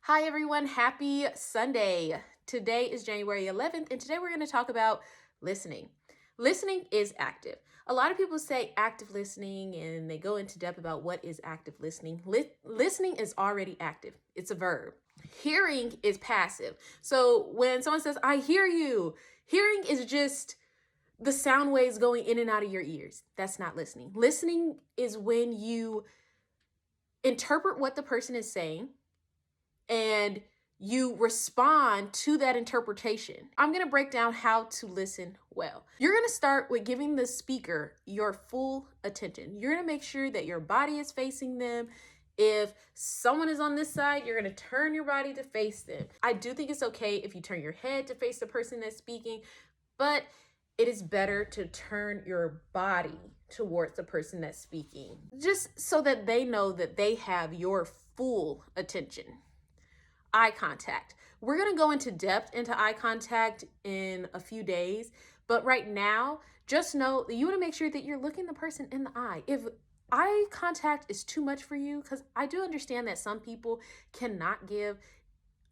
Hi, everyone. Happy Sunday. Today is January 11th, and today we're going to talk about listening. Listening is active. A lot of people say active listening and they go into depth about what is active listening. Listening is already active, it's a verb. Hearing is passive. So when someone says, I hear you, hearing is just the sound waves going in and out of your ears. That's not listening. Listening is when you interpret what the person is saying and you respond to that interpretation. I'm going to break down how to listen well. You're going to start with giving the speaker your full attention. You're going to make sure that your body is facing them. If someone is on this side, you're going to turn your body to face them. I do think it's okay if you turn your head to face the person that's speaking, but it is better to turn your body towards the person that's speaking, just so that they know that they have your full attention. Eye contact. We're going to go into depth into eye contact in a few days, but right now, just know that you want to make sure that you're looking the person in the eye. If eye contact is too much for you, because I do understand that some people cannot give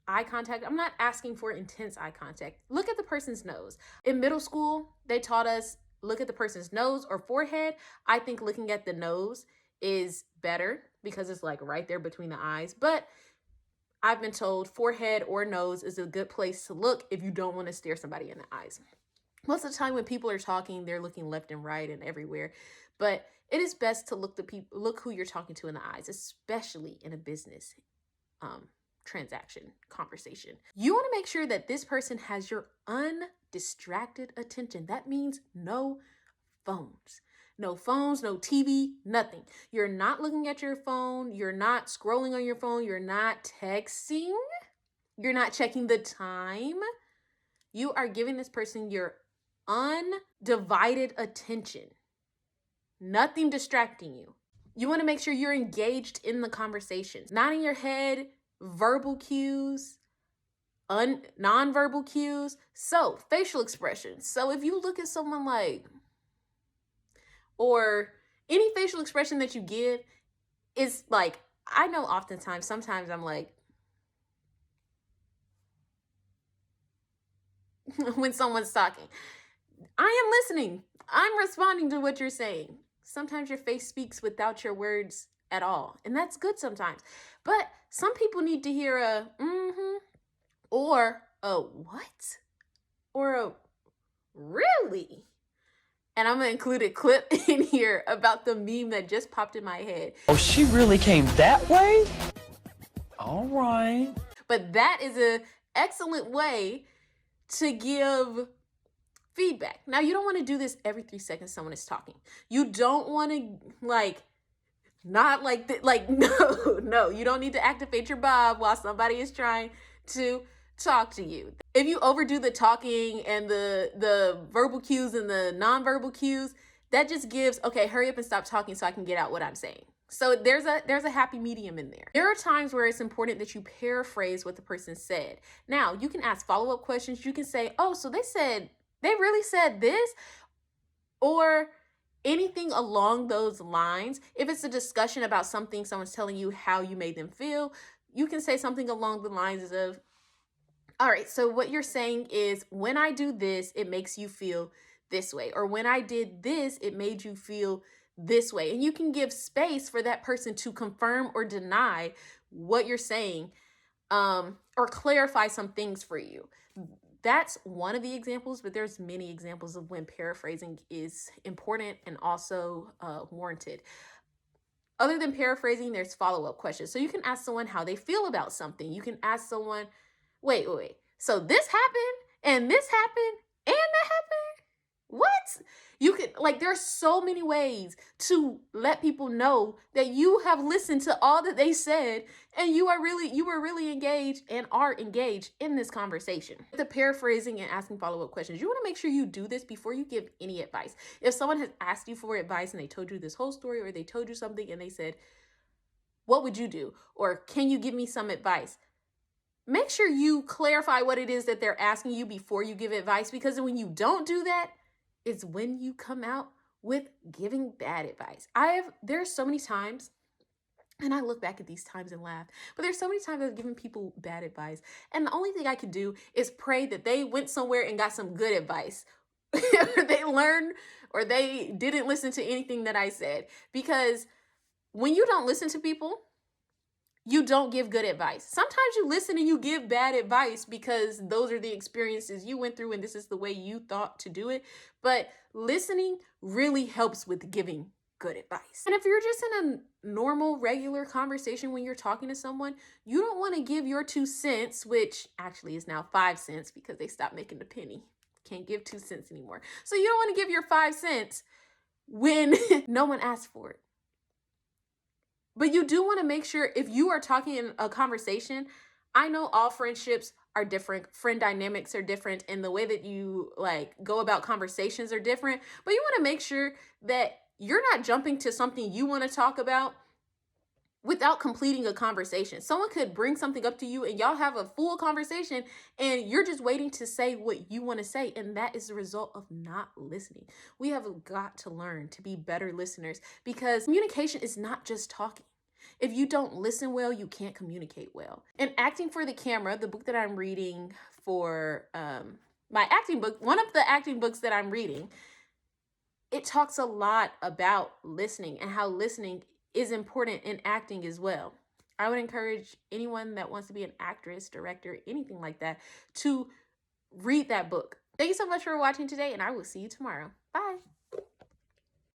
eye contact. I'm not asking for intense eye contact. Look at the person's nose. In middle school, they taught us look at the person's nose or forehead. I think looking at the nose is better because it's like right there between the eyes, but I've been told forehead or nose is a good place to look if you don't want to stare somebody in the eyes. Most of the time when people are talking, they're looking left and right and everywhere. But it is best to look who you're talking to in the eyes, especially in a business transaction conversation. You want to make sure that this person has your undistracted attention. That means no phones. No phones, no TV, nothing. You're not looking at your phone. You're not scrolling on your phone. You're not texting. You're not checking the time. You are giving this person your undivided attention. Nothing distracting you. You want to make sure you're engaged in the conversation. Nodding your head, verbal cues, non-verbal cues. So, facial expressions. So if you look at someone like, or any facial expression that you give is like, I know oftentimes, sometimes I'm like, when someone's talking, I am listening. I'm responding to what you're saying. Sometimes your face speaks without your words at all. And that's good sometimes. But some people need to hear a mm-hmm or a what? Or a really? And I'm going to include a clip in here about the meme that just popped in my head. Oh, she really came that way? All right. But that is an excellent way to give feedback. Now, you don't want to do this every 3 seconds someone is talking. You don't want to not no, you don't need to activate your bob while somebody is trying to talk to you. If you overdo the talking and the verbal cues and the nonverbal cues, that just gives, okay, hurry up and stop talking so I can get out what I'm saying. So there's a happy medium in there. There are times where it's important that you paraphrase what the person said. Now, you can ask follow-up questions. You can say, oh, so they really said this? Or anything along those lines. If it's a discussion about something, someone's telling you how you made them feel, you can say something along the lines of, all right, so what you're saying is when I do this, it makes you feel this way. Or when I did this, it made you feel this way. And you can give space for that person to confirm or deny what you're saying, or clarify some things for you. That's one of the examples, but there's many examples of when paraphrasing is important and also warranted. Other than paraphrasing, there's follow-up questions. So you can ask someone how they feel about something. You can ask someone, wait. So this happened and this happened and that happened? What? You can, there are so many ways to let people know that you have listened to all that they said and you were really engaged and are engaged in this conversation. The paraphrasing and asking follow-up questions, you want to make sure you do this before you give any advice. If someone has asked you for advice and they told you this whole story, or they told you something and they said, what would you do? Or can you give me some advice? Make sure you clarify what it is that they're asking you before you give advice, because when you don't do that, it's when you come out with giving bad advice. There's so many times And I look back at these times and laugh. But there's so many times I've given people bad advice. And the only thing I could do is pray that they went somewhere and got some good advice. Or they learned, or they didn't listen to anything that I said. Because when you don't listen to people, you don't give good advice. Sometimes you listen and you give bad advice because those are the experiences you went through and this is the way you thought to do it. But listening really helps with giving good advice. And if you're just in a normal, regular conversation when you're talking to someone, you don't want to give your 2 cents, which actually is now 5 cents because they stopped making the penny. Can't give 2 cents anymore. So you don't want to give your 5 cents when no one asked for it. But you do want to make sure if you are talking in a conversation, I know all friendships are different. Friend dynamics are different, and the way that you like go about conversations are different. But you want to make sure that you're not jumping to something you want to talk about without completing a conversation. Someone could bring something up to you and y'all have a full conversation and you're just waiting to say what you want to say. And that is the result of not listening. We have got to learn to be better listeners because communication is not just talking. If you don't listen well, you can't communicate well. And Acting for the Camera, the book that I'm reading for my acting book, one of the acting books that I'm reading, it talks a lot about listening and how listening is important in acting as well. I would encourage anyone that wants to be an actress, director, anything like that, to read that book. Thank you so much for watching today, and I will see you tomorrow. Bye.